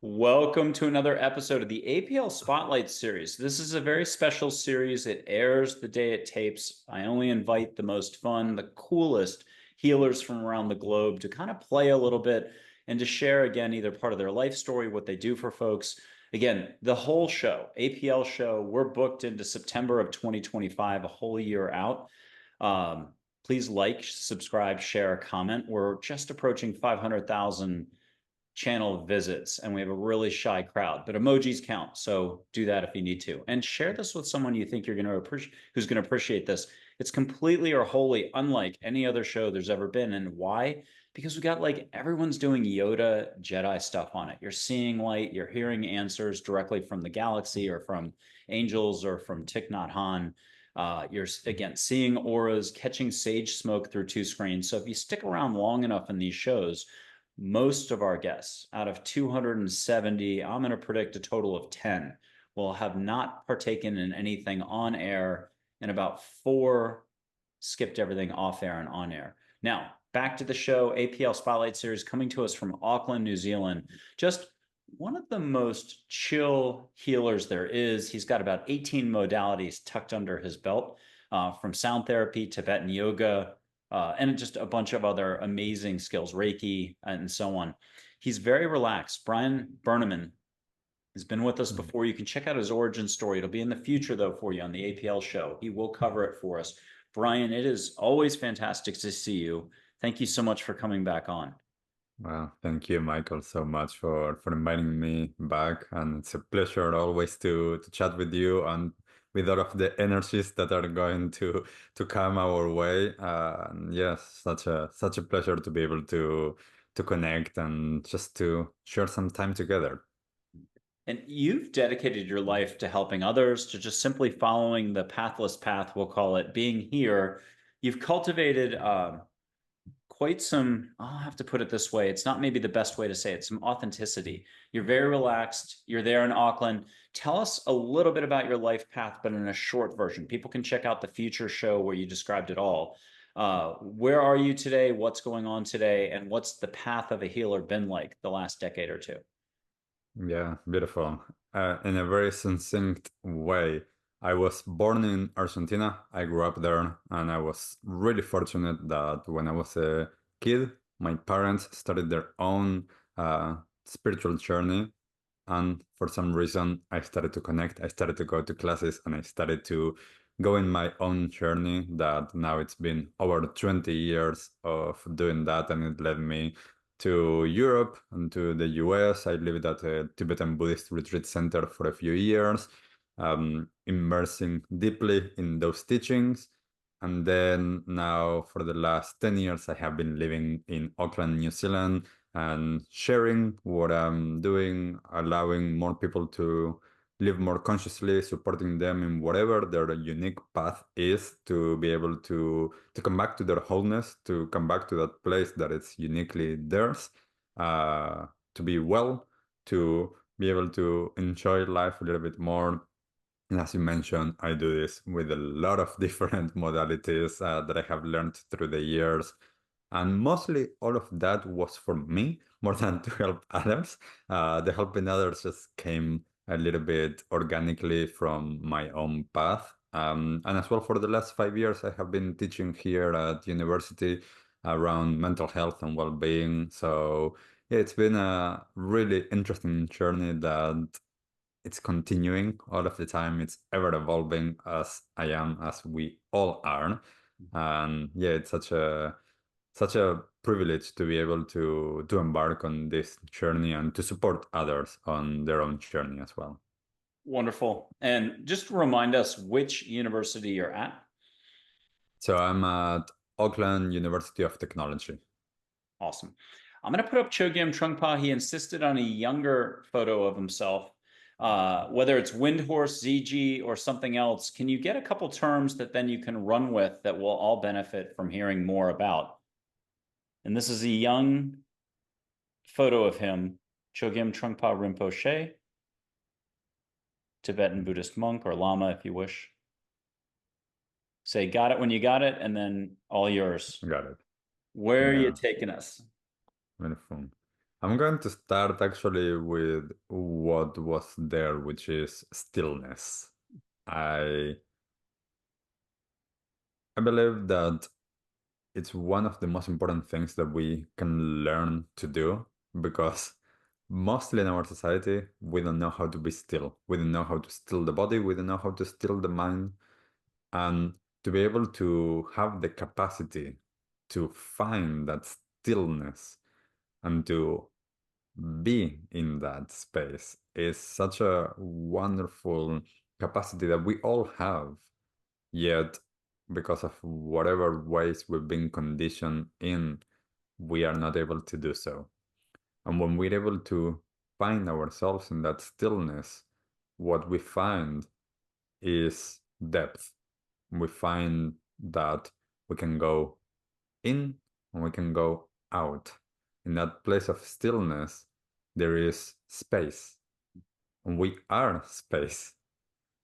Welcome to another episode of the APL Spotlight Series. This is a very special series. It airs the day it tapes. I only invite the most fun, the coolest healers from around the globe to kind of play a little bit and to share again either part of their life story, what they do for folks. Again, the whole show, APL show, we're booked into September of 2025, a whole year out. Um, Please like, subscribe, share, comment. We're just approaching 500,000 channel visits and we have a really shy crowd, but emojis count, so do that if you need to, and share this with someone you think you're going to appreciate, who's going to appreciate this. It's completely or wholly unlike any other show there's ever been. And why? Because we got, like, everyone's doing Yoda Jedi stuff on it. You're seeing light, you're hearing answers directly from the galaxy or from angels or from Thich Nhat Hanh. You're again seeing auras, catching sage smoke through two screens. So if you stick around long enough in these shows, most of our guests, out of 270, I'm going to predict a total of 10, will have not partaken in anything on air, and about four skipped everything off air and on air. Now, back to the show. APL Spotlight Series coming to us from Auckland, New Zealand. Just one of the most chill healers there is. He's got about 18 modalities tucked under his belt, from sound therapy, Tibetan yoga, and just a bunch of other amazing skills, Reiki, and so on. He's very relaxed. BRIAN BERNEMAN has been with us before. You can check out his origin story. It'll be in the future, though, for you on the APL show. He will cover it for us. BRIAN, it is always fantastic to see you. Thank you so much for coming back on. Well, thank you, Michael, so much for inviting me back. And it's a pleasure always to chat with you and with all of the energies that are going to come our way. And yes, such a pleasure to be able to connect and just to share some time together. And you've dedicated your life to helping others, to just simply following the pathless path, we'll call it, being here. You've cultivated quite some, I'll have to put it this way, it's not maybe the best way to say it, some authenticity. You're very relaxed. You're there in Auckland. Tell us a little bit about your life path, but in a short version. People can check out the future show where you described it all. Where are you today? What's going on today? And what's the path of a healer been like the last decade or two? Yeah, beautiful. In a very succinct way, I was born in Argentina. I grew up there, and I was really fortunate that when I was a kid, my parents started their own spiritual journey. And for some reason, I started to connect. I started to go to classes, and I started to go in my own journey that now it's been over 20 years of doing that, and it led me to Europe and to the US. I lived at a Tibetan Buddhist retreat center for a few years, immersing deeply in those teachings. And then now, for the last 10 years, I have been living in Auckland, New Zealand, and sharing what I'm doing, allowing more people to live more consciously, supporting them in whatever their unique path is to be able to come back to their wholeness, to come back to that place that it's uniquely theirs, to be well, to be able to enjoy life a little bit more. And as you mentioned, I do this with a lot of different modalities that I have learned through the years. And mostly all of that was for me more than to help others. The helping others just came a little bit organically from my own path. And as well, for the last 5 years, I have been teaching here at university around mental health and well-being. So yeah, it's been a really interesting journey that it's continuing all of the time. It's ever evolving as I am, as we all are. And yeah, it's such a privilege to be able to embark on this journey and to support others on their own journey as well. Wonderful. And just remind us which university you're at. So I'm at Auckland University of Technology. Awesome. I'm going to put up Chogyam Trungpa. He insisted on a younger photo of himself. Whether it's Windhorse, ZG, or something else, can you get a couple terms that then you can run with that we'll all benefit from hearing more about? And this is a young photo of him, Chogyam Trungpa Rinpoche, Tibetan Buddhist monk or Lama, if you wish. Say, got it when you got it, and then all yours. Got it. Where are you Yeah, taking us? wonderful. I'm going to start actually with what was there, which is stillness. I I believe that it's one of the most important things that we can learn to do because mostly in our society, we don't know how to be still. We don't know how to still the body. We don't know how to still the mind. And to be able to have the capacity to find that stillness and to be in that space is such a wonderful capacity that we all have. Yet, because of whatever ways we've been conditioned in, we are not able to do so. And when we're able to find ourselves in that stillness, what we find is depth. We find that we can go in and we can go out. In that place of stillness, there is space, and we are space.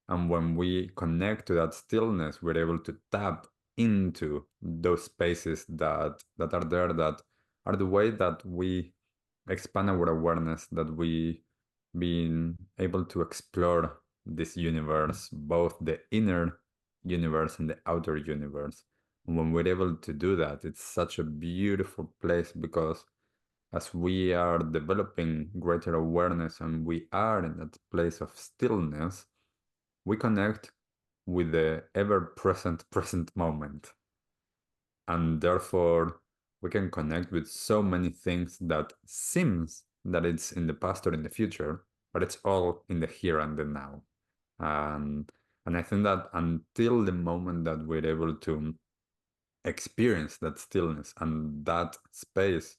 And when we connect to that stillness, we're able to tap into those spaces that are there, that are the way that we expand our awareness, that we being able to explore this universe, both the inner universe and the outer universe. And when we're able to do that, it's such a beautiful place because as we are developing greater awareness and we are in that place of stillness, we connect with the ever-present present moment. And therefore, we can connect with so many things that seems that it's in the past or in the future, but it's all in the here and the now. And and I think that until the moment that we're able to experience that stillness and that space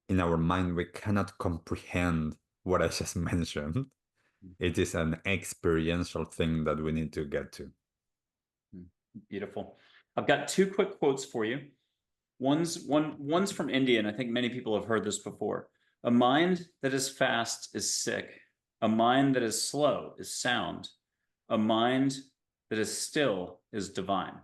in our mind, we cannot comprehend what I just mentioned. It is an experiential thing that we need to get to. Beautiful. I've got two quick quotes for you. One's from India, and I think many people have heard this before. A mind that is fast is sick. A mind that is slow is sound. A mind that is still is divine.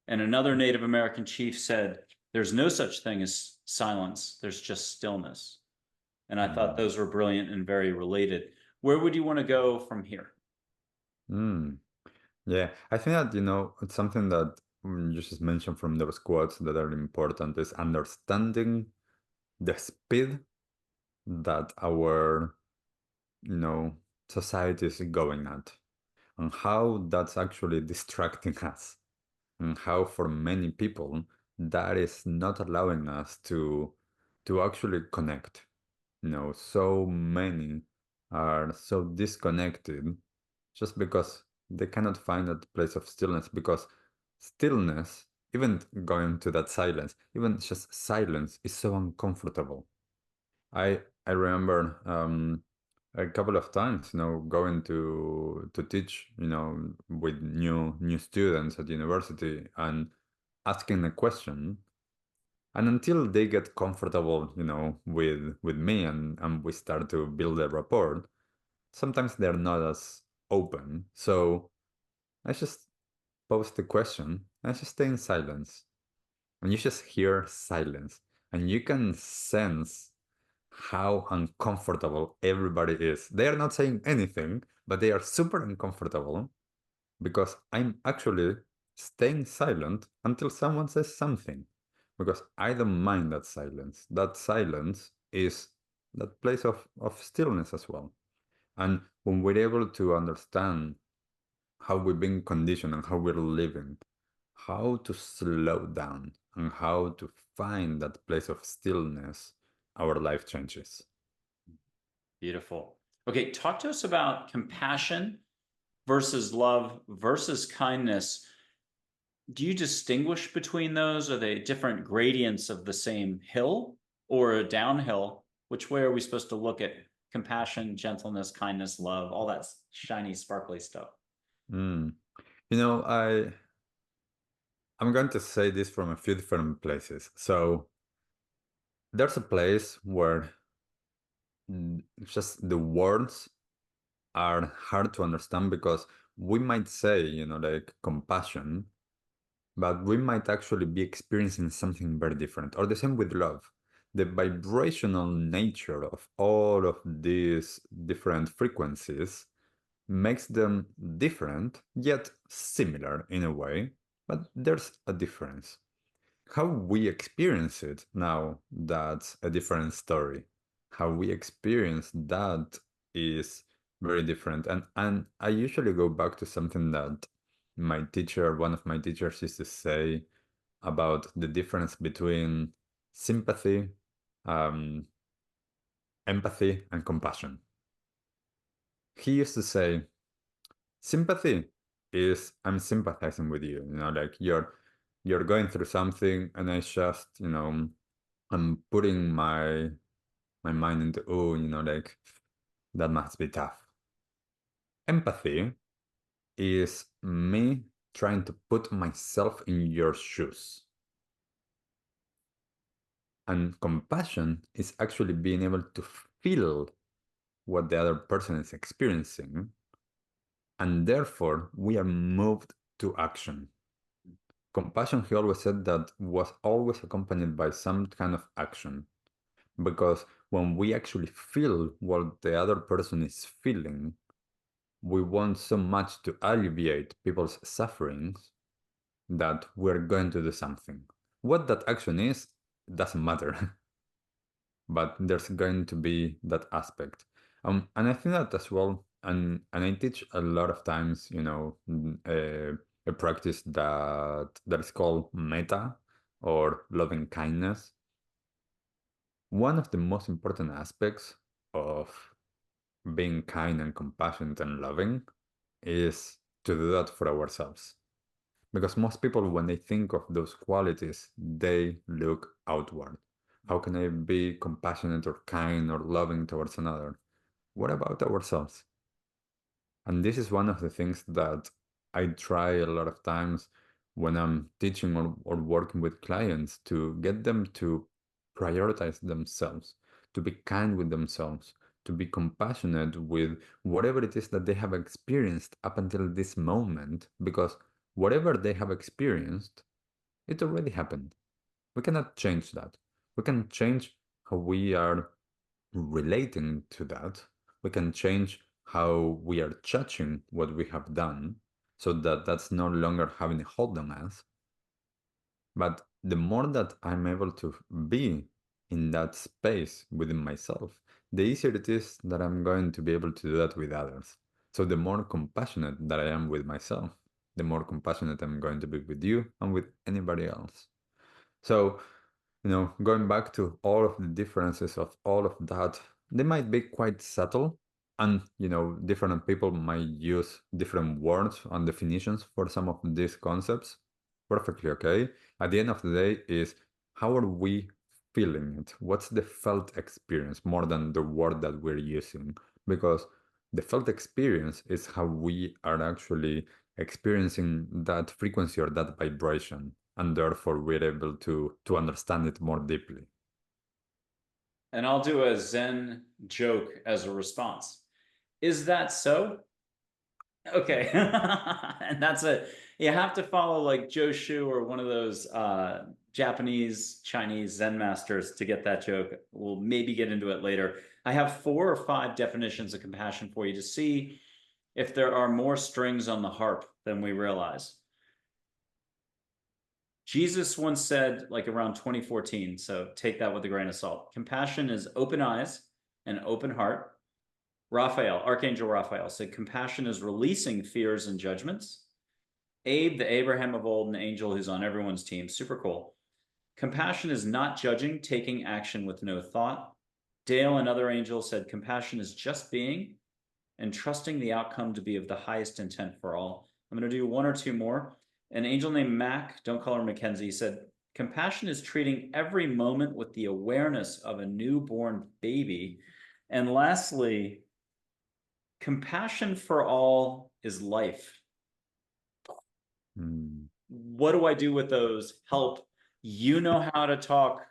And another Native American chief said, "There's no such thing as silence, there's just stillness." And I thought Mm. those were brilliant and very related. Where would you want to go from here? Mm. Yeah, I think that, it's something that you just mentioned from those quotes that are important is understanding the speed that our, you know, society is going at and how that's actually distracting us and how for many people that is not allowing us to actually connect. So many are so disconnected just because they cannot find that place of stillness, because stillness, even going to that silence, even just silence is so uncomfortable. I remember a couple of times, going to teach, with new students at university and asking a question. And until they get comfortable, with me and we start to build a rapport, sometimes they're not as open. So I just pose the question, I just stay in silence. And you just hear silence. And you can sense how uncomfortable everybody is. They are not saying anything, but they are super uncomfortable because I'm actually staying silent until someone says something. Because I don't mind that silence. That silence is that place of stillness as well. And when we're able to understand how we've been conditioned and how we're living, how to slow down and how to find that place of stillness, our life changes. Beautiful. Okay, talk to us about compassion versus love versus kindness. Do you distinguish between those? Are they different gradients of the same hill or a downhill? Which way are we supposed to look at compassion, gentleness, kindness, love, all that shiny, sparkly stuff? Mm. I'm going to say this from a few different places. So there's a place where just the words are hard to understand because we might say, like compassion, but we might actually be experiencing something very different. Or the same with love. the vibrational nature of all of these different frequencies makes them different, yet similar in a way, but there's a difference. How we experience it now, that's a different story. How we experience that is very different. And I usually go back to something that one of my teachers used to say about the difference between sympathy, um, empathy, and compassion. He used to say, sympathy is I'm sympathizing with you, like you're going through something, and I just, I'm putting my mind into, oh, like that must be tough. Empathy is me trying to put myself in your shoes. And compassion is actually being able to feel what the other person is experiencing, and therefore we are moved to action. Compassion, he always said, that was always accompanied by some kind of action. Because when we actually feel what the other person is feeling, we want so much to alleviate people's sufferings that we're going to do something. What that action is, doesn't matter. But there's going to be that aspect. And I think that as well, and I teach a lot of times, a practice that is called metta or loving kindness. One of the most important aspects of being kind and compassionate and loving is to do that for ourselves. Because most people, when they think of those qualities, they look outward. How can I be compassionate or kind or loving towards another? What about ourselves? And this is one of the things that I try a lot of times when I'm teaching or working with clients, to get them to prioritize themselves, to be kind with themselves, to be compassionate with whatever it is that they have experienced up until this moment, because whatever they have experienced, it already happened. We cannot change that. We can change how we are relating to that. We can change how we are judging what we have done, so that that's no longer having a hold on us. But the more that I'm able to be in that space within myself, the easier it is that I'm going to be able to do that with others. So the more compassionate that I am with myself, the more compassionate I'm going to be with you and with anybody else. So, going back to all of the differences of all of that, they might be quite subtle. And, different people might use different words and definitions for some of these concepts. Perfectly okay. At the end of the day, is how are we feeling it? What's the felt experience more than the word that we're using? Because the felt experience is how we are actually experiencing that frequency or that vibration, and therefore we're able to understand it more deeply. And I'll do a Zen joke as a response. Is that so? Okay. And that's it. You have to follow like Joe Shu or one of those Japanese, Chinese Zen masters to get that joke. We'll maybe get into it later. I have 4 or 5 definitions of compassion for you to see if there are more strings on the harp than we realize. Jesus once said, like around 2014, so take that with a grain of salt, compassion is open eyes and open heart. Raphael, Archangel Raphael, said compassion is releasing fears and judgments. Abe, the Abraham of old, an angel who's on everyone's team, super cool. Compassion is not judging, taking action with no thought. Dale, another angel, said compassion is just being and trusting the outcome to be of the highest intent for all. I'm going to do 1 or 2 more. An angel named Mac, don't call her Mackenzie, said compassion is treating every moment with the awareness of a newborn baby. And lastly, compassion for all is life. What do I do with those? Help. You know how to talk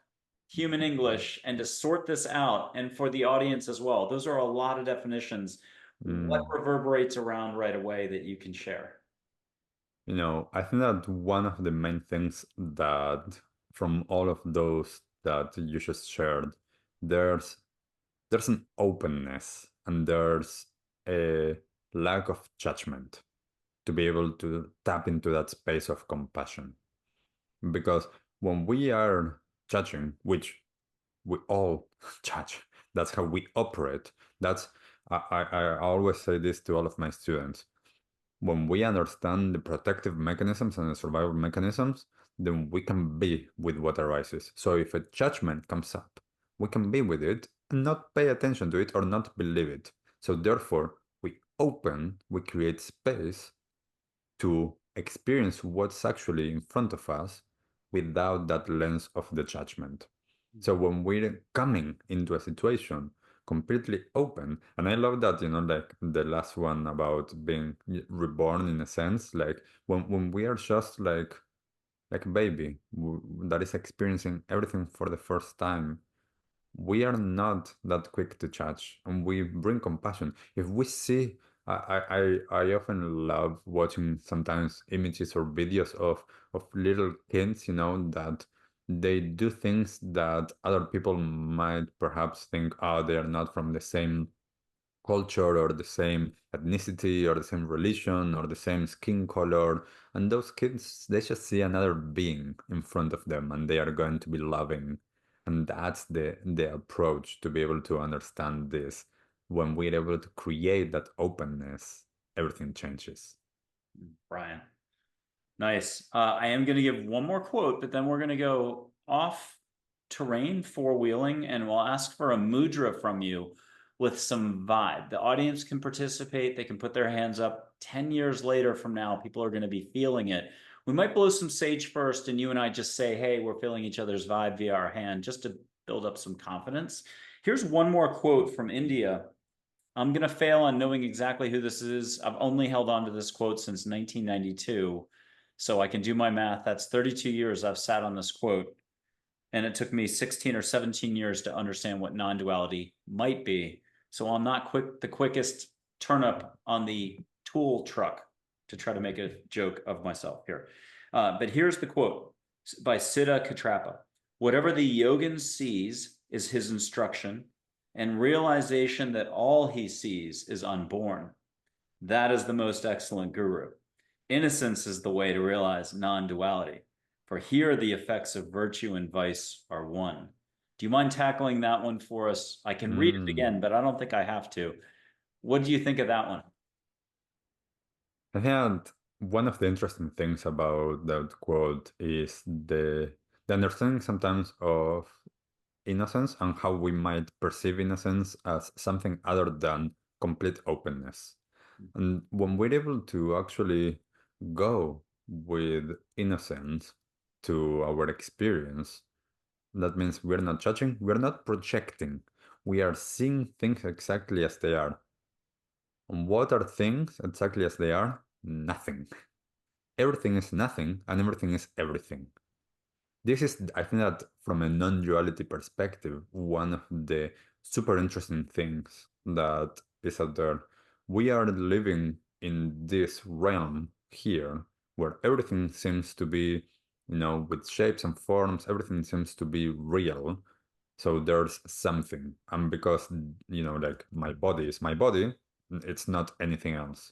human English and to sort this out, and for the audience as well. Those are a lot of definitions. What reverberates around right away that you can share? I think that one of the main things that from all of those that you just shared, there's an openness and there's a lack of judgment to be able to tap into that space of compassion. Because when we are judging, which we all judge, that's how we operate. That's I always say this to all of my students. When we understand the protective mechanisms and the survival mechanisms, then we can be with what arises. So if a judgment comes up, we can be with it and not pay attention to it or not believe it. So therefore, we create space to experience what's actually in front of us without that lens of the judgment. So when we're coming into a situation completely open, and I love that, like the last one about being reborn in a sense, like when we are just like a baby that is experiencing everything for the first time, we are not that quick to judge and we bring compassion. If we see, I often love watching sometimes images or videos of little kids, that they do things that other people might perhaps think, oh, they are not from the same culture or the same ethnicity or the same religion or the same skin color. And those kids, they just see another being in front of them and they are going to be loving. And that's the approach to be able to understand this. When we're able to create that openness, everything changes. Brian. Nice. I am going to give one more quote, but then we're going to go off terrain, four-wheeling, and we'll ask for a mudra from you with some vibe. The audience can participate. They can put their hands up. 10 years later from now, people are going to be feeling it. We might blow some sage first, and you and I just say, hey, we're feeling each other's vibe via our hand, just to build up some confidence. Here's one more quote from India. I'm going to fail on knowing exactly who this is. I've only held on to this quote since 1992. So I can do my math. That's 32 years I've sat on this quote. And it took me 16 or 17 years to understand what non-duality might be. So I'm not the quickest turnip on the tool truck to try to make a joke of myself here. But here's the quote by Siddha Katrapa. Whatever the yogin sees is his instruction, and realization that all he sees is unborn. That is the most excellent guru. Innocence is the way to realize non-duality, for here the effects of virtue and vice are one. Do you mind tackling that one for us? I can read it again, but I don't think I have to. What do you think of that one? I think one of the interesting things about that quote is the understanding sometimes of innocence and how we might perceive innocence as something other than complete openness. And when we're able to actually go with innocence to our experience, that means we're not judging, we're not projecting, we are seeing things exactly as they are. And what are things exactly as they are? Nothing. Everything is nothing and everything is everything. This is, I think that from a non-duality perspective, one of the super interesting things that is out there. We are living in this realm here where everything seems to be, with shapes and forms, everything seems to be real. So there's something. And because, like my body is my body, it's not anything else.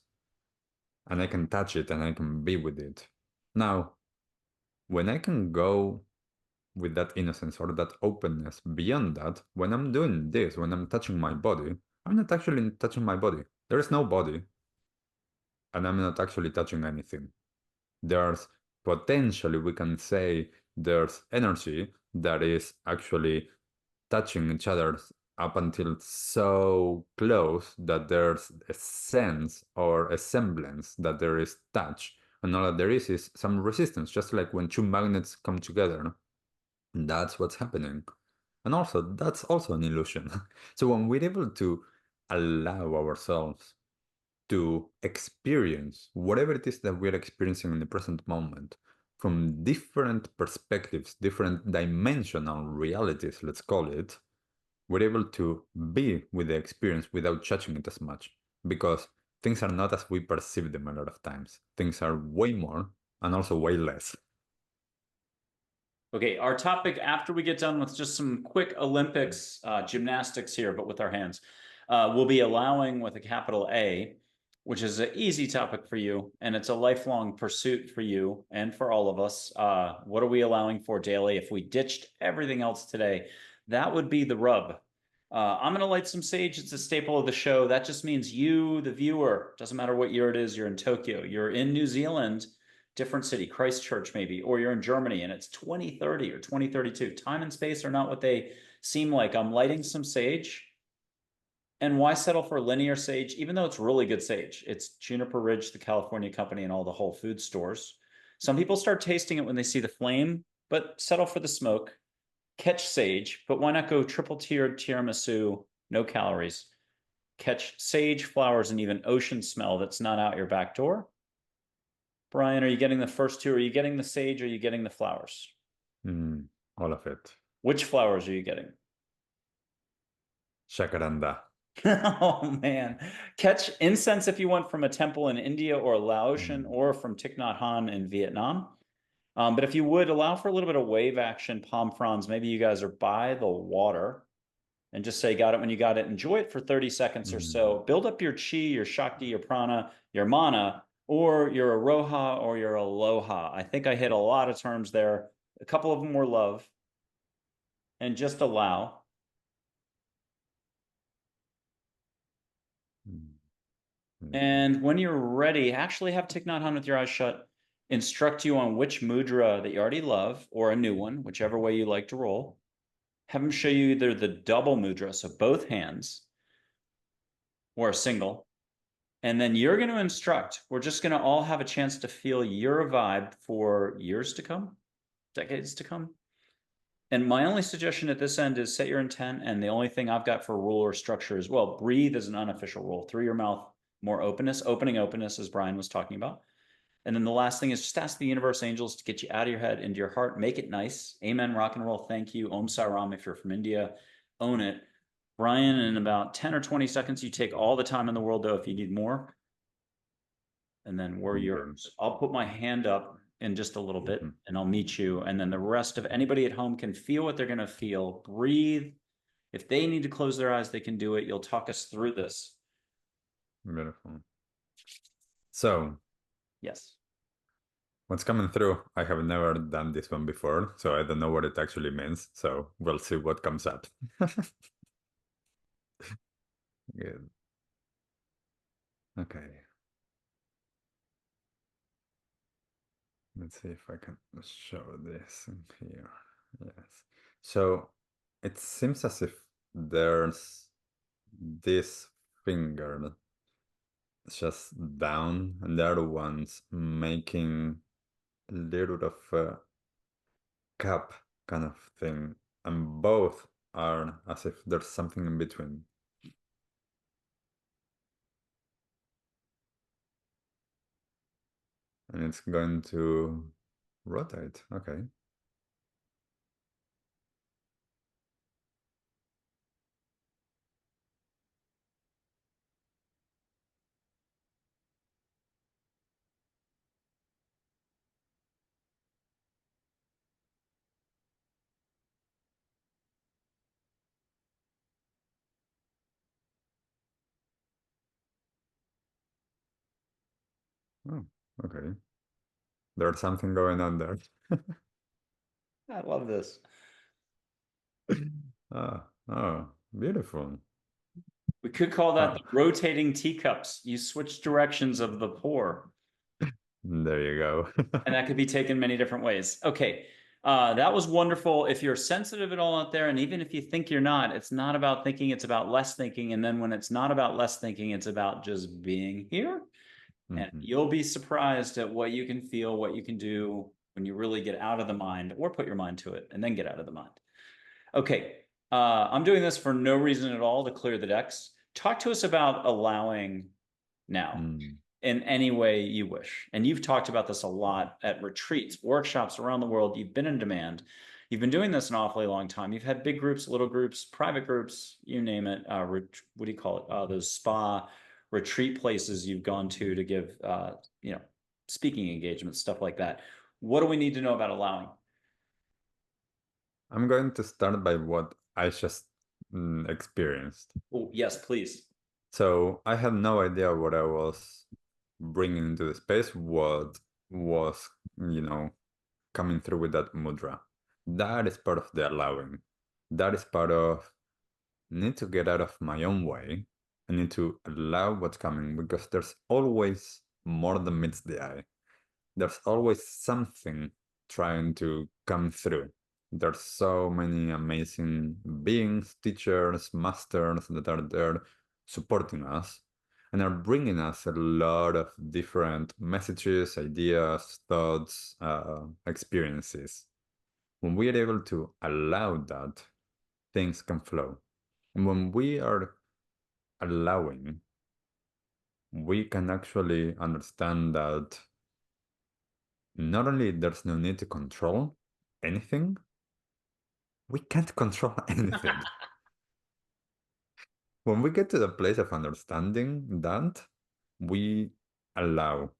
And I can touch it and I can be with it. Now, when I can go with that innocence or that openness beyond that, when I'm doing this, when I'm touching my body, I'm not actually touching my body. There is no body, and I'm not actually touching anything. There's potentially, we can say, there's energy that is actually touching each other up until so close that there's a sense or a semblance that there is touch, and all that there is some resistance, just like when two magnets come together. That's what's happening. And also, that's also an illusion. So when we're able to allow ourselves to experience whatever it is that we're experiencing in the present moment from different perspectives, different dimensional realities, let's call it, we're able to be with the experience without judging it as much. Because things are not as we perceive them a lot of times. Things are way more and also way less. Okay, our topic after we get done with just some quick Olympics gymnastics here, but with our hands, will be allowing with a capital A, which is an easy topic for you, and it's a lifelong pursuit for you and for all of us. What are we allowing for daily? If we ditched everything else today, that would be the rub. I'm going to light some sage. It's a staple of the show. That just means you, the viewer, doesn't matter what year it is, you're in Tokyo, you're in New Zealand, different city, Christchurch maybe, or you're in Germany and it's 2030 or 2032. Time and space are not what they seem like. I'm lighting some sage. And why settle for linear sage, even though it's really good sage? It's Juniper Ridge, the California company, and all the Whole Food stores. Some people start tasting it when they see the flame, but settle for the smoke. Catch sage, but why not go triple tiered tiramisu, no calories? Catch sage, flowers, and even ocean smell that's not out your back door. Brian, are you getting the first two? Are you getting the sage? Or are you getting the flowers? All of it. Which flowers are you getting? Shakaranda. Oh man. Catch incense if you want from a temple in India or Laotian or from Thich Nhat Hanh in Vietnam. But if you would allow for a little bit of wave action, palm fronds, maybe you guys are by the water and just say, got it when you got it. Enjoy it for 30 seconds or so. Build up your chi, your shakti, your prana, your mana, or your aroha or your aloha. I think I hit a lot of terms there. A couple of them were love. And just allow. And when you're ready, actually have Thich Nhat Hanh with your eyes shut. Instruct you on which mudra that you already love or a new one, whichever way you like to roll. Have him show you either the double mudra, so both hands, or a single. And then you're going to instruct. We're just going to all have a chance to feel your vibe for years to come, decades to come. And my only suggestion at this end is set your intent. And the only thing I've got for rule or structure is, well, breathe is an unofficial rule. Through your mouth, more openness, opening openness, as Brian was talking about. And then the last thing is just ask the universe angels to get you out of your head into your heart. Make it nice. Amen, rock and roll. Thank you. Om Sai Ram if you're from India. Own it. Brian, in about 10 or 20 seconds, you take all the time in the world, though, if you need more. And then we're yours. I'll put my hand up in just a little bit and I'll meet you. And then the rest of anybody at home can feel what they're going to feel. Breathe. If they need to close their eyes, they can do it. You'll talk us through this. Beautiful. So, yes. What's coming through? I have never done this one before, so I don't know what it actually means. So we'll see what comes up. Good. Okay. Let's see if I can show this in here. Yes. So it seems as if there's this finger just down and the other one's making a little bit of a cup kind of thing. And both are as if there's something in between. And it's going to rotate. Okay. Oh, okay. There's something going on there. I love this. Oh, beautiful. We could call that the rotating teacups. You switch directions of the pour. There you go. And that could be taken many different ways. Okay. That was wonderful. If you're sensitive at all out there, and even if you think you're not, it's not about thinking, it's about less thinking. And then when it's not about less thinking, it's about just being here. And you'll be surprised at what you can feel, what you can do when you really get out of the mind or put your mind to it and then get out of the mind. Okay. I'm doing this for no reason at all to clear the decks. Talk to us about allowing now in any way you wish. And you've talked about this a lot at retreats, workshops around the world. You've been in demand. You've been doing this an awfully long time. You've had big groups, little groups, private groups, you name it. What do you call it? Those spa retreat places you've gone to give, speaking engagements, stuff like that. What do we need to know about allowing? I'm going to start by what I just experienced. Oh, yes, please. So I had no idea what I was bringing into the space, what was, you know, coming through with that mudra. That is part of the allowing. That is part of need to get out of my own way. I need to allow what's coming because there's always more than meets the eye. There's always something trying to come through. There's so many amazing beings, teachers, masters that are there supporting us and are bringing us a lot of different messages, ideas, thoughts, experiences. When we are able to allow that, things can flow. And when we are allowing, we can actually understand that not only there's no need to control anything, we can't control anything. When we get to the place of understanding that, we allow.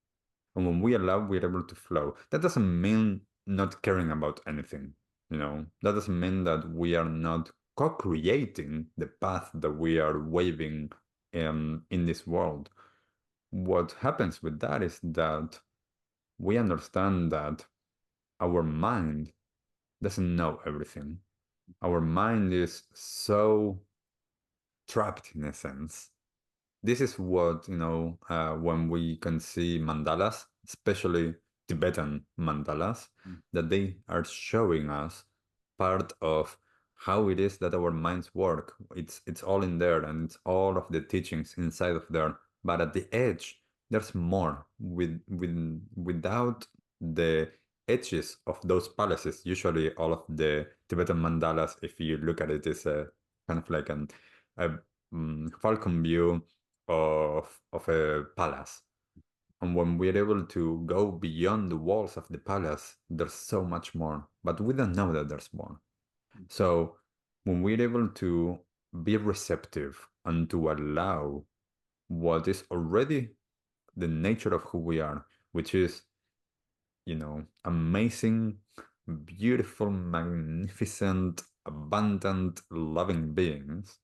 And when we allow, we're able to flow. That doesn't mean not caring about anything, you know? That doesn't mean that we are not co-creating the path that we are waving in this world. What happens with that is that we understand that our mind doesn't know everything. Our mind is so trapped in a sense. This is what, when we can see mandalas, especially Tibetan mandalas, that they are showing us part of how it is that our minds work. It's all in there and it's all of the teachings inside of there. But at the edge, there's more without the edges of those palaces. Usually all of the Tibetan mandalas, if you look at it, is a kind of like a falcon view of a palace. And when we're able to go beyond the walls of the palace, there's so much more, but we don't know that there's more. So when we're able to be receptive and to allow what is already the nature of who we are, which is, amazing, beautiful, magnificent, abundant, loving beings,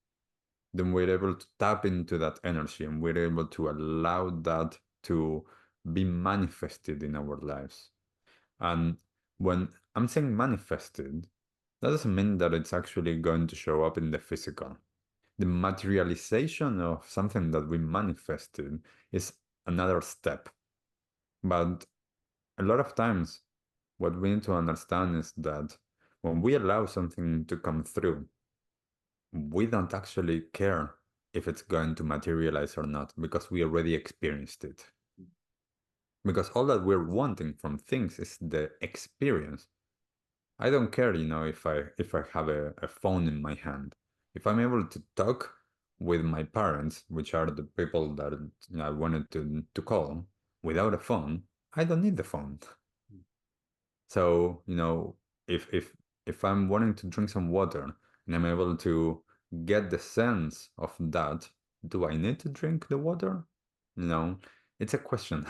then we're able to tap into that energy and we're able to allow that to be manifested in our lives. And when I'm saying manifested, that doesn't mean that it's actually going to show up in the physical. The materialization of something that we manifested is another step. But a lot of times, what we need to understand is that when we allow something to come through, we don't actually care if it's going to materialize or not because we already experienced it. Because all that we're wanting from things is the experience. I don't care, if I have a phone in my hand. If I'm able to talk with my parents, which are the people that I wanted to call, without a phone, I don't need the phone. So, if I'm wanting to drink some water and I'm able to get the sense of that, do I need to drink the water? It's a question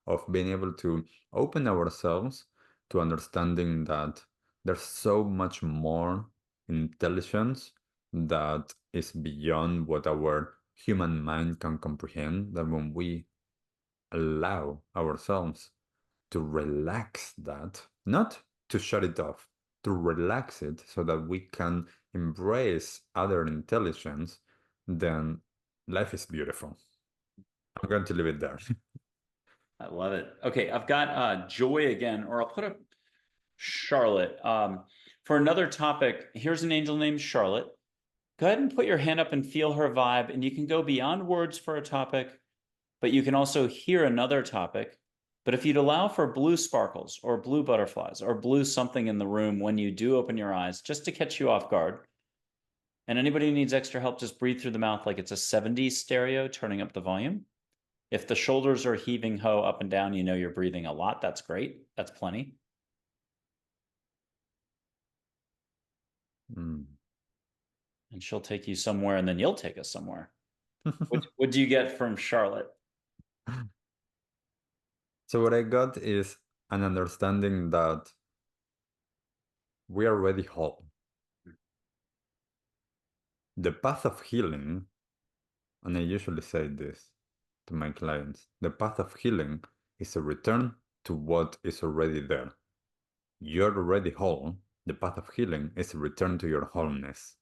of being able to open ourselves to understanding that there's so much more intelligence that is beyond what our human mind can comprehend, that when we allow ourselves to relax that, not to shut it off, to relax it so that we can embrace other intelligence, then life is beautiful. I'm going to leave it there. I love it. Okay, I've got Joy again, or I'll put up Charlotte. For another topic, here's an angel named Charlotte. Go ahead and put your hand up and feel her vibe, and you can go beyond words for a topic, but you can also hear another topic. But if you'd allow for blue sparkles or blue butterflies or blue something in the room when you do open your eyes, just to catch you off guard. And anybody who needs extra help, just breathe through the mouth like it's a 70s stereo, turning up the volume. If the shoulders are heaving ho up and down, you know you're breathing a lot. That's great. That's plenty. Mm. And she'll take you somewhere, and then you'll take us somewhere. What do you get from Charlotte? So what I got is an understanding that we are already whole. The path of healing, and I usually say this to my clients, the path of healing is a return to what is already there. You're already whole. The path of healing is a return to your wholeness.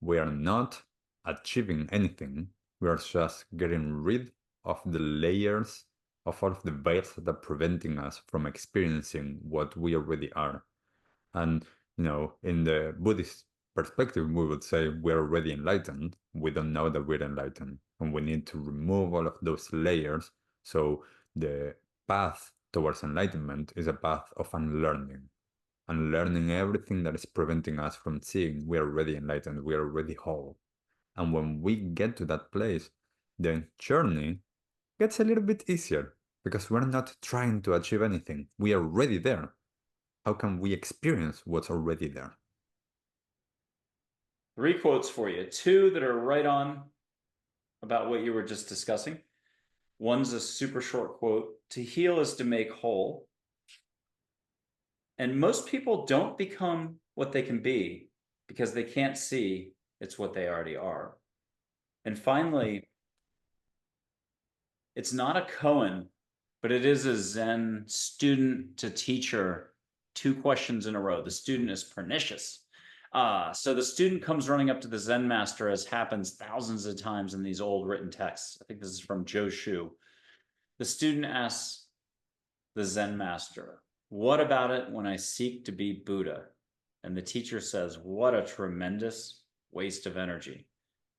We are not achieving anything. We are just getting rid of the layers of all of the veils that are preventing us from experiencing what we already are. And, in the Buddhist perspective, we would say we're already enlightened. We don't know that we're enlightened. And we need to remove all of those layers. So the path towards enlightenment is a path of unlearning. Unlearning everything that is preventing us from seeing we are already enlightened, we are already whole. And when we get to that place, the journey gets a little bit easier because we're not trying to achieve anything. We are already there. How can we experience what's already there? 3 quotes for you. 2 that are right on about what you were just discussing. One's a super short quote. To heal is to make whole. And most people don't become what they can be because they can't see it's what they already are. And finally, it's not a koan, but it is a Zen student to teacher, 2 questions in a row. The student is pernicious. So the student comes running up to the Zen master, as happens thousands of times in these old written texts. I think this is from Zhou Shu. The student asks the Zen master, "What about it when I seek to be Buddha?" And the teacher says, "What a tremendous waste of energy."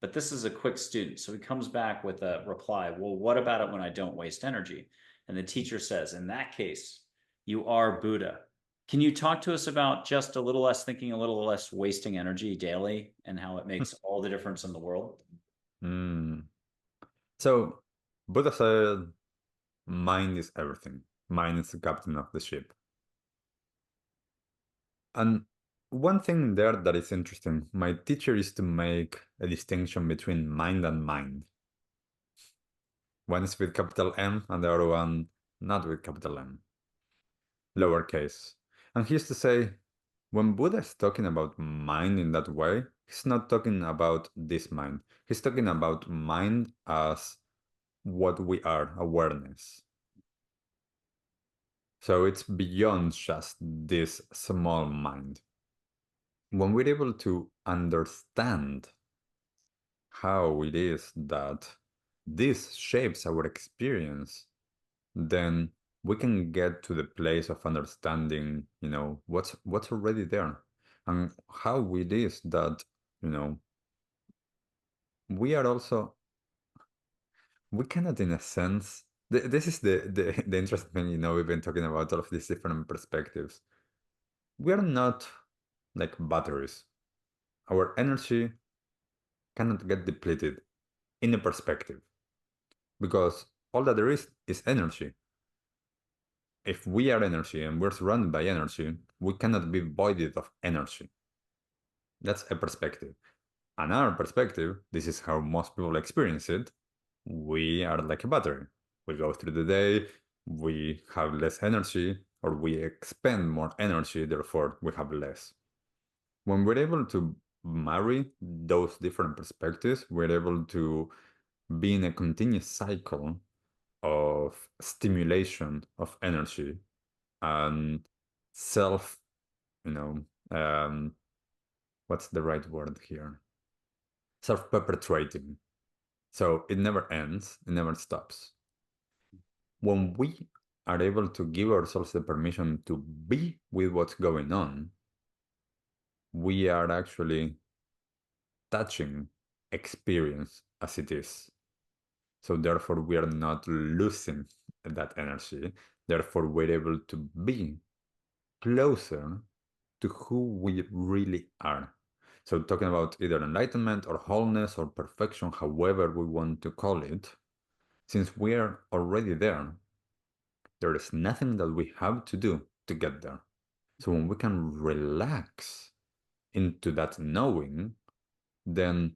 But this is a quick student, so he comes back with a reply, "Well, what about it when I don't waste energy?" And the teacher says, "In that case, you are Buddha." Can you talk to us about just a little less thinking, a little less wasting energy daily, and how it makes all the difference in the world? Mm. So, Buddha said, mind is everything. Mind is the captain of the ship. And one thing there that is interesting, my teacher used to make a distinction between mind and mind. One is with capital M and the other one not with capital M, lowercase. And he used to say, when Buddha is talking about mind in that way, he's not talking about this mind. He's talking about mind as what we are, awareness. So it's beyond just this small mind. When we're able to understand how it is that this shapes our experience, then we can get to the place of understanding, what's already there and how it is that, we are also, we cannot, in a sense, this is the interesting thing, we've been talking about all of these different perspectives. We are not like batteries. Our energy cannot get depleted in a perspective because all that there is energy. If we are energy and we're surrounded by energy, we cannot be voided of energy. That's a perspective. Another perspective, this is how most people experience it. We are like a battery. We go through the day, we have less energy, or we expend more energy, therefore we have less. When we're able to marry those different perspectives, we're able to be in a continuous cycle of stimulation of energy and self, you know, what's the right word here? Self-perpetuating. So it never ends, it never stops. When we are able to give ourselves the permission to be with what's going on, we are actually touching experience as it is. So therefore, we are not losing that energy. Therefore, we're able to be closer to who we really are. So talking about either enlightenment or wholeness or perfection, however we want to call it, since we are already there, there is nothing that we have to do to get there. So when we can relax into that knowing, then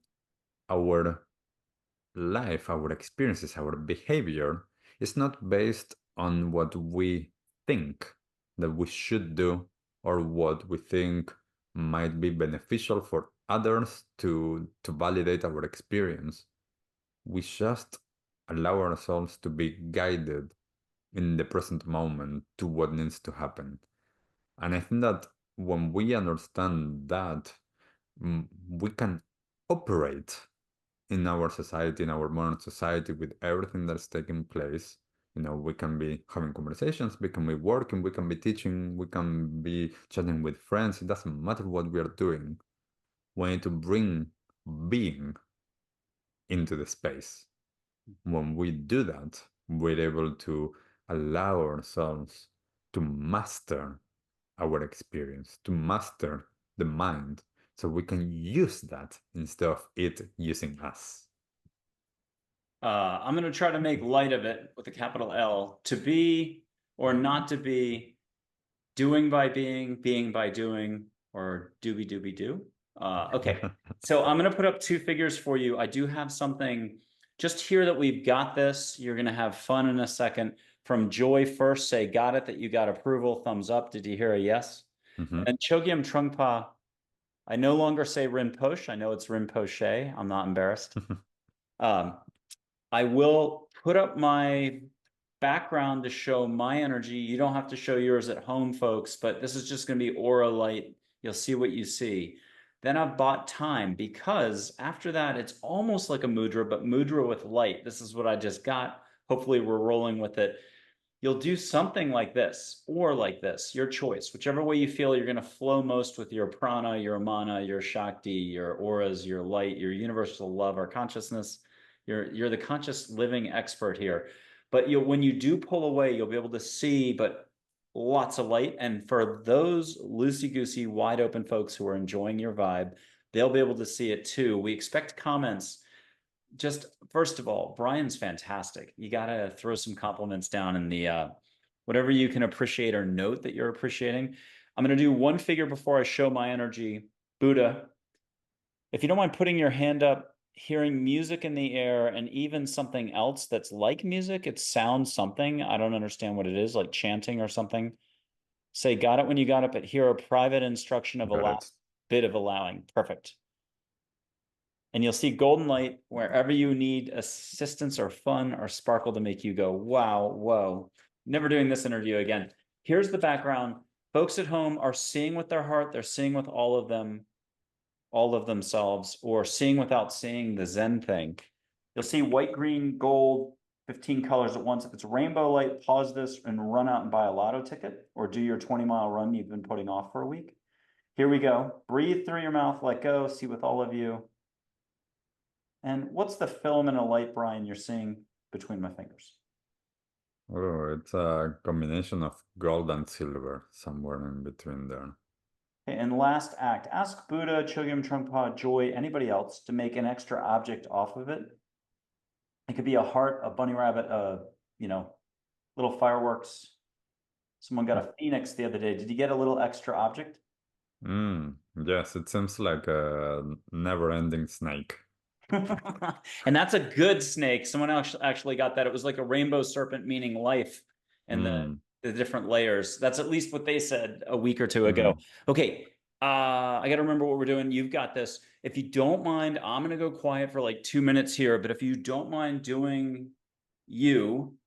our life, our experiences, our behavior is not based on what we think that we should do or what we think might be beneficial for others to validate our experience. We just allow ourselves to be guided in the present moment to what needs to happen. And I think that when we understand that, we can operate in our society, in our modern society, with everything that's taking place. We can be having conversations, we can be working, we can be teaching, we can be chatting with friends. It doesn't matter what we are doing. We need to bring being into the space. When we do that, we're able to allow ourselves to master our experience, to master the mind, so we can use that instead of it using us. I'm going to try to make light of it with a capital L. To be or not to be, doing by being, being by doing, or doobie doobie do. Okay, so I'm going to put up two figures for you. I do have something just here that we've got this. You're going to have fun in a second. From Joy first, say, got it, that you got approval, thumbs up. Did you hear a yes? And Chogyam Trungpa, I no longer say Rinpoche. I know it's Rinpoche. I'm not embarrassed. Um, I will put up my background to show my energy. You don't have to show yours at home, folks, but this is just going to be aura light. You'll see what you see. Then I've bought time, because after that, it's almost like a mudra, but mudra with light. This is what I just got. Hopefully we're rolling with it. You'll do something like this or like this, your choice. Whichever way you feel you're going to flow most with your prana, your mana, your shakti, your auras, your light, your universal love or consciousness. You're the conscious living expert here. But when you do pull away, you'll be able to see, but lots of light. And for those loosey-goosey, wide open folks who are enjoying your vibe, they'll be able to see it too. We expect comments. Just first of all, Brian's fantastic. You got to throw some compliments down in the whatever you can appreciate or note that you're appreciating. I'm going to do one figure before I show my energy. Buddha, if you don't mind putting your hand up, hearing music in the air and even something else that's like music, it sounds something. I don't understand what it is, like chanting or something. Say, got it when you got it, but hear a private instruction of a Got last it. bit of allowing. Perfect. And you'll see golden light wherever you need assistance or fun or sparkle to make you go, wow, whoa. Never doing this interview again. Here's the background. Folks at home are seeing with their heart. They're seeing with all of them, all of themselves, or seeing without seeing, the Zen thing. You'll see white, green, gold, 15 colors at once. If it's rainbow light, pause this and run out and buy a lotto ticket, or do your 20-mile run you've been putting off for a week. Here we go. Breathe through your mouth, let go, see with all of you. And what's the filament of light, Brian, you're seeing between my fingers? Oh, it's a combination of gold and silver, somewhere in between there. Okay, and last act, ask Buddha, Chogyam Trungpa, Joy, anybody else to make an extra object off of it. It could be a heart, a bunny rabbit, you know, little fireworks. Someone got a phoenix the other day. Did you get a little extra object? Yes, it seems like a never-ending snake. And that's a good snake. Someone else actually got that. It was like a rainbow serpent, meaning life, and Mm, the different layers. That's at least what they said a week or two ago. mhm. Okay, I got to remember what we're doing. You've got this. If you don't mind, I'm gonna go quiet for like 2 minutes here. But if you don't mind doing you,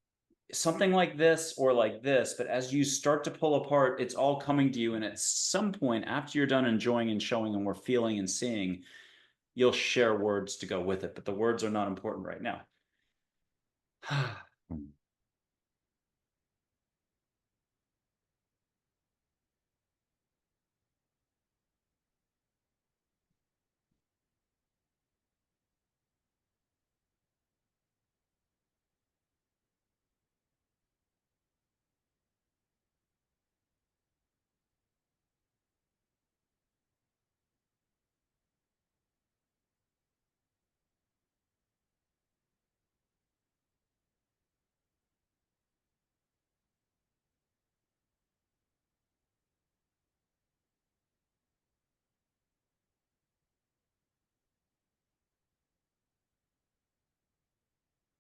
something like this or like this, but as you start to pull apart, it's all coming to you. And at some point, after you're done enjoying and showing and we're feeling and seeing, you'll share words to go with it, but the words are not important right now.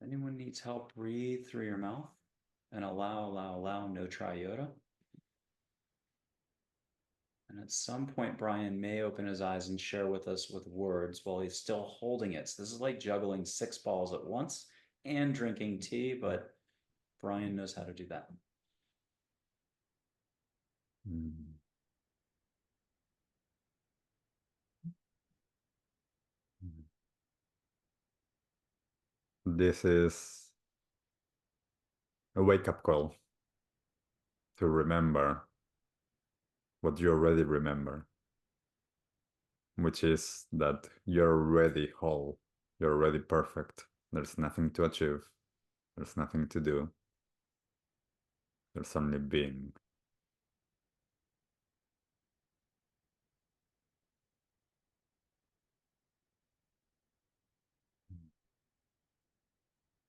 Anyone needs help, breathe through your mouth and allow, no try yoda. And At some point, Brian may open his eyes and share with us with words while he's still holding it. So this is like juggling 6 balls at once and drinking tea, but Brian knows how to do that. This is a wake-up call to remember what you already remember, which is that you're already whole, you're already perfect. There's nothing to achieve, there's nothing to do, there's only being.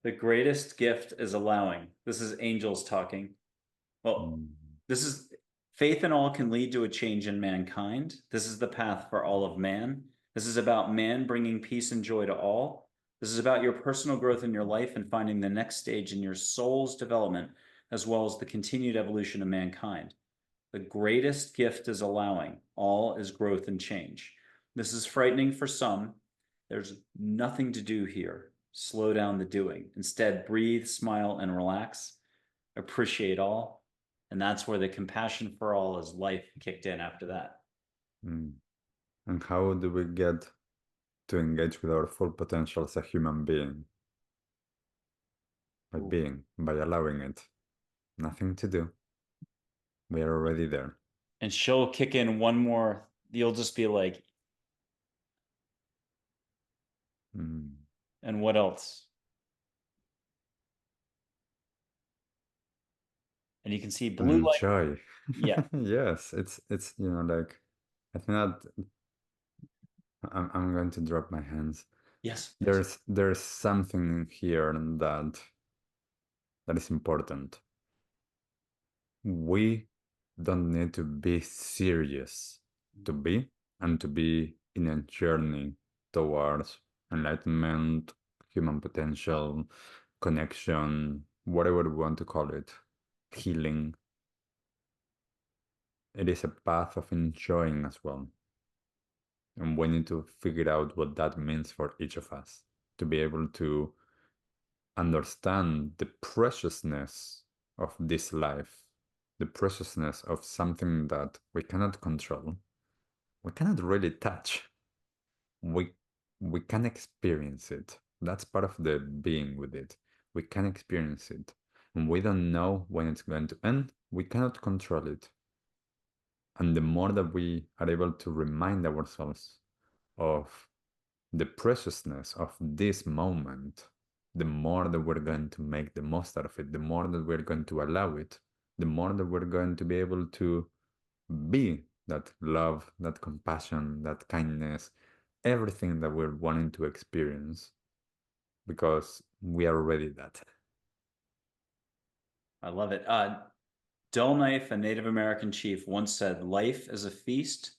The greatest gift is allowing. This is angels talking. Well, this is faith in all can lead to a change in mankind. This is the path for all of man. This is about man bringing peace and joy to all. This is about your personal growth in your life and finding the next stage in your soul's development, as well as the continued evolution of mankind. The greatest gift is allowing. All is growth and change. This is frightening for some. There's nothing to do here. Slow down the doing. Instead, breathe, smile, and relax. Appreciate all. And that's where the compassion for all is life kicked in after that. And how do we get to engage with our full potential as a human being? By being, by allowing it. Nothing to do. We are already there. And she'll kick in one more. You'll just be like, and what else? And you can see blue light. Enjoy. Yeah. Yes, it's like, I think that I'm going to drop my hands. Yes. There's something here that is important. We don't need to be serious to be and to be in a journey towards enlightenment, human potential, connection, whatever we want to call it, healing. It is a path of enjoying as well. And we need to figure out what that means for each of us to be able to understand the preciousness of this life, the preciousness of something that we cannot control, we cannot really touch. We can experience it. That's part of the being with it. We can experience it. And we don't know when it's going to end. We cannot control it. And the more that we are able to remind ourselves of the preciousness of this moment, the more that we're going to make the most out of it, the more that we're going to allow it, the more that we're going to be able to be that love, that compassion, that kindness, everything that we're wanting to experience, because we are already that. I love it. Dull Knife, a Native American chief, once said, "Life is a feast.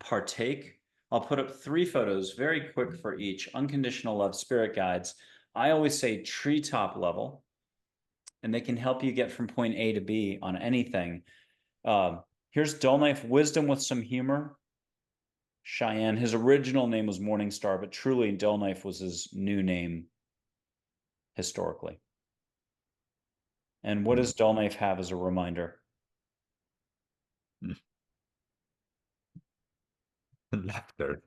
Partake." I'll put up 3 photos, very quick for each. Unconditional love spirit guides. I always say treetop level, and they can help you get from point A to B on anything. Here's Dull Knife, wisdom with some humor. Cheyenne, his original name was Morningstar, but truly Dull Knife was his new name historically. And what does Dull Knife have as a reminder? Laughter.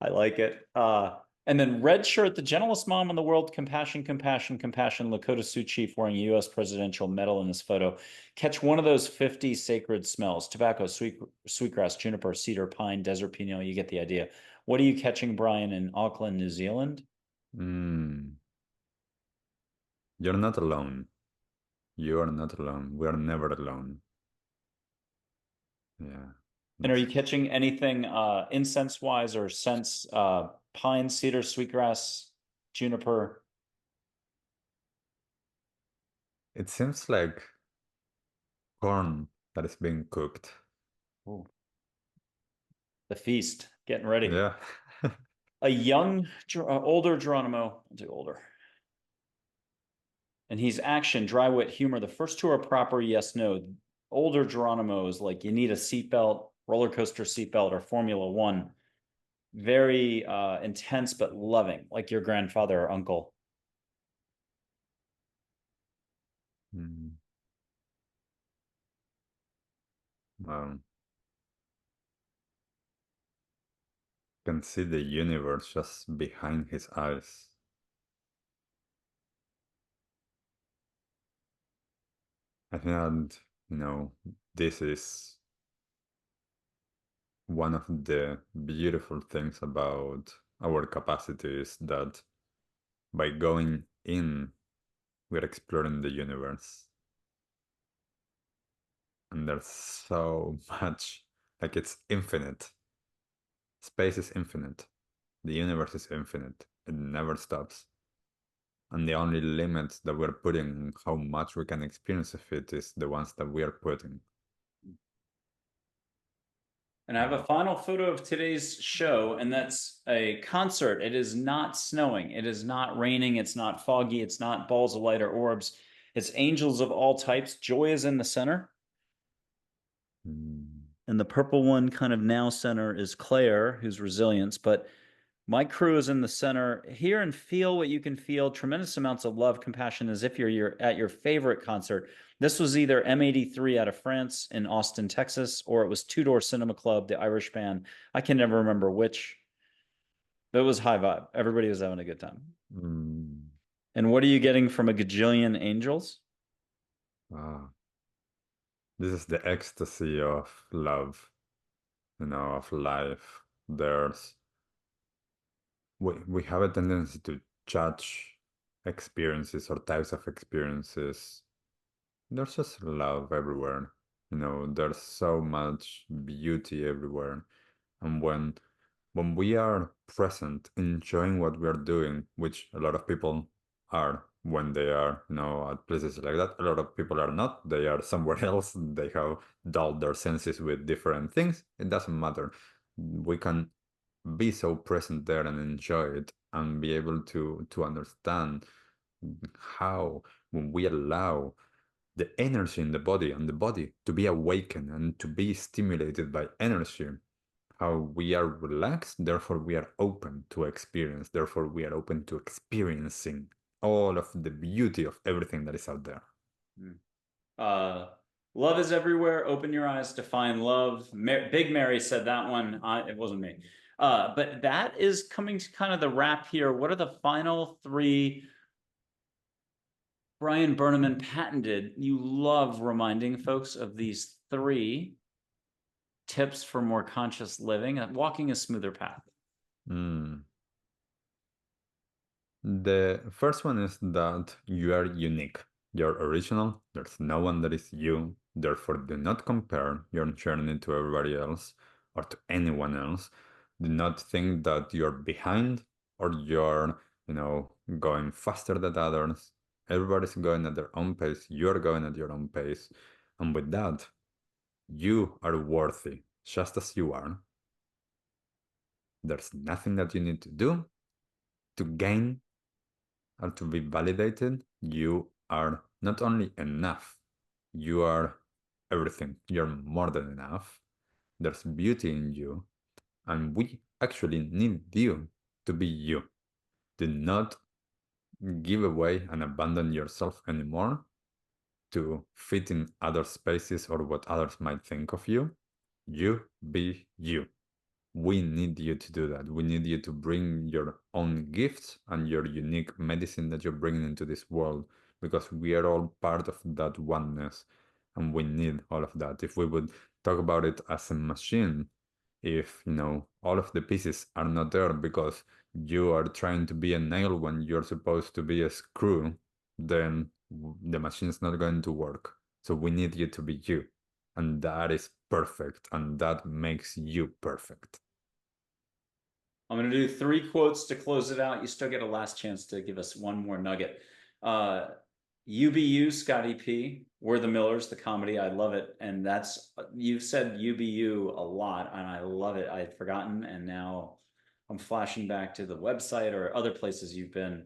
I like it. And then Red Shirt, the gentlest mom in the world, compassion, compassion, compassion, Lakota Sioux chief wearing a U.S. presidential medal in this photo. Catch one of those 50 sacred smells: tobacco, sweetgrass, juniper, cedar, pine, desert pinot. You get the idea. What are you catching, Brian, in Auckland, New Zealand? You're not alone. You are not alone. We are never alone. Yeah. And are you catching anything incense-wise or scents? Pine, cedar, sweetgrass, juniper? It seems like corn that is being cooked. Ooh. The feast, getting ready. Yeah. A young, older Geronimo. I'll do older. And he's action, dry wit, humor. The first two are proper yes, no. Older Geronimo is like, you need a seatbelt, roller coaster seatbelt, or Formula One. Very intense but loving, like your grandfather or uncle. Mm. Wow. Can see the universe just behind his eyes. I think that, this is one of the beautiful things about our capacity is that by going in, we're exploring the universe. And there's so much, like it's infinite. Space is infinite. The universe is infinite. It never stops. And the only limits that we're putting, how much we can experience of it, is the ones that we are putting. And I have a final photo of today's show, and that's a concert. It is not snowing. It is not raining. It's not foggy. It's not balls of light or orbs. It's angels of all types. Joy is in the center. Mm. And the purple one kind of now center is Claire, who's resilience. But my crew is in the center. Hear and feel what you can feel. Tremendous amounts of love, compassion, as if you're at your favorite concert. This was either M83 out of France in Austin, Texas, or it was Two Door Cinema Club, the Irish band. I can never remember which. But it was high vibe. Everybody was having a good time. Mm. And what are you getting from a gajillion angels? Ah, this is the ecstasy of love, of life. We have a tendency to judge experiences or types of experiences. There's just love everywhere. There's so much beauty everywhere. And when we are present, enjoying what we are doing, which a lot of people are when they are, at places like that, a lot of people are not. They are somewhere else. They have dulled their senses with different things. It doesn't matter. We can be so present there and enjoy it and be able to understand how when we allow the energy in the body and the body to be awakened and to be stimulated by energy, how we are relaxed, therefore we are open to experience, therefore we are open to experiencing all of the beauty of everything that is out there. Uh, love is everywhere. Open your eyes to find love. Big Mary said that one. It wasn't me. But that is coming to kind of the wrap here. What are the final three Brian Berneman patented? You love reminding folks of these three tips for more conscious living, walking a smoother path. Mm. The first one is that you are unique. You're original. There's no one that is you. Therefore, do not compare your journey to everybody else or to anyone else. Do not think that you're behind or you're, going faster than others. Everybody's going at their own pace. You're going at your own pace. And with that, you are worthy just as you are. There's nothing that you need to do to gain or to be validated. You are not only enough, you are everything. You're more than enough. There's beauty in you, and we actually need you to be you. Do not give away and abandon yourself anymore to fit in other spaces or what others might think of you. You be you. We need you to do that. We need you to bring your own gifts and your unique medicine that you're bringing into this world because we are all part of that oneness and we need all of that. If we would talk about it as a machine, if all of the pieces are not there because you are trying to be a nail when you're supposed to be a screw, then the machine's not going to work. So we need you to be you. And that is perfect. And that makes you perfect. I'm going to do three quotes to close it out. You still get a last chance to give us one more nugget. UBU, Scotty P. We're the Millers, the comedy. I love it. And you've said UBU a lot, and I love it. I'd forgotten, and now I'm flashing back to the website or other places you've been.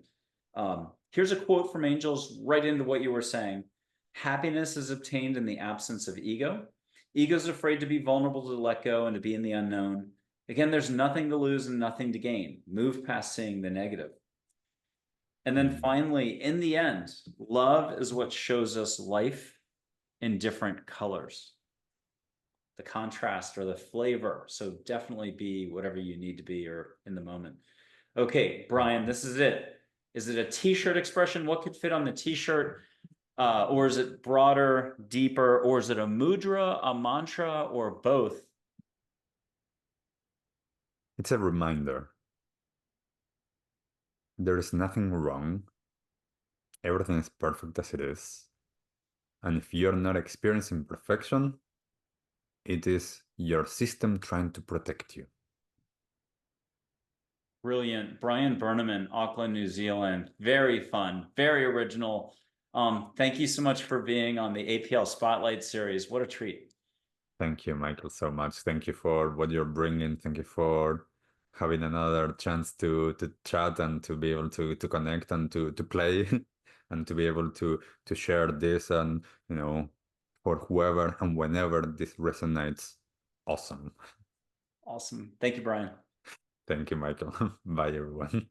Here's a quote from Angels right into what you were saying. Happiness is obtained in the absence of ego. Ego's afraid to be vulnerable, to let go, and to be in the unknown. Again, there's nothing to lose and nothing to gain. Move past seeing the negative. And then finally, in the end, love is what shows us life in different colors. The contrast or the flavor. So definitely be whatever you need to be or in the moment. Okay, Brian, this is it. Is it a t-shirt expression? What could fit on the t-shirt? Or is it broader, deeper, or is it a mudra, a mantra, or both? It's a reminder. There is nothing wrong. Everything is perfect as it is. And if you're not experiencing perfection, it is your system trying to protect you. Brilliant. Brian Berneman, Auckland, New Zealand. Very fun, very original. Thank you so much for being on the APL Spotlight series. What a treat. Thank you, Michael, so much. Thank you for what you're bringing. Thank you for having another chance to chat and to be able to connect and to play and to be able to share this and, you know, for whoever and whenever this resonates. Awesome. Awesome. Thank you, Brian. Thank you, Michael. Bye, everyone.